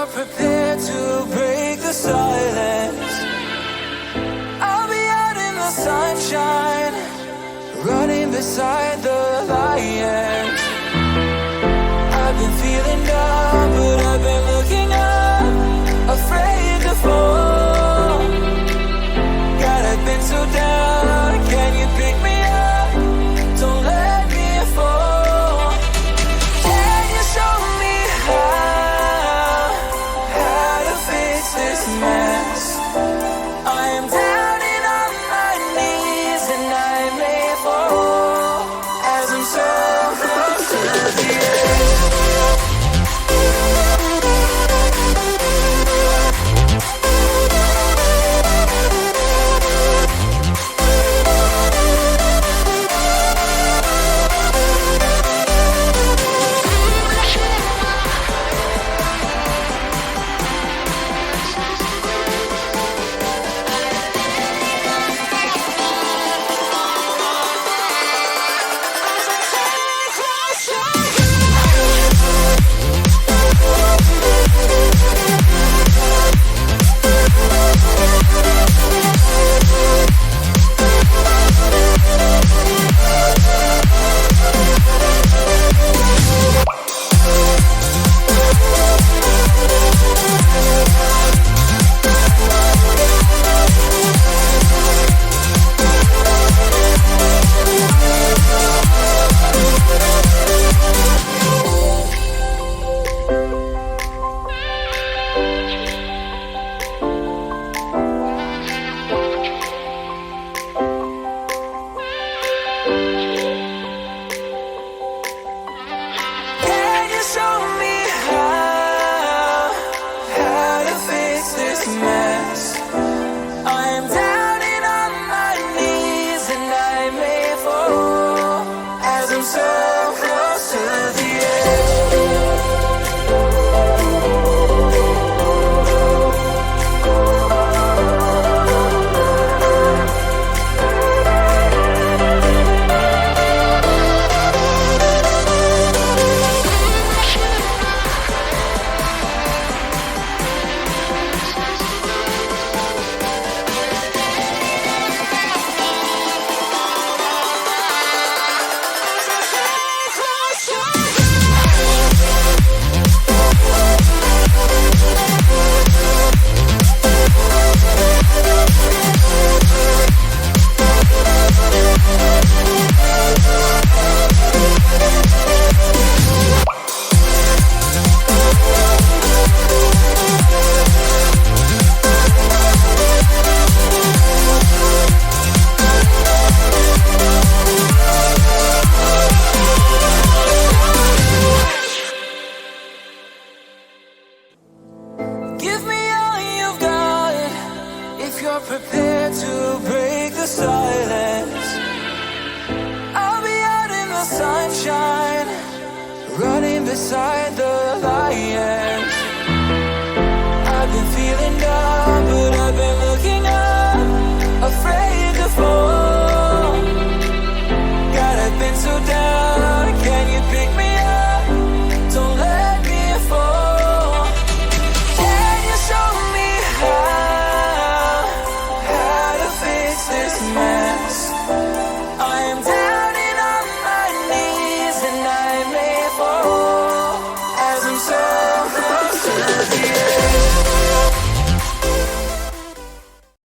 you're prepared to break the silence, I'll be out in the sunshine, running beside the lions. I've been feeling down, but I've been looking up, afraid to fall. God, I've been so down, can you pick me up? Don't let me fall. Can you show me how to fix this mess? I am down and on my knees, and I may fall as I'm so close to the edge. Prepared to break the silence, I'll be out in the sunshine, running beside the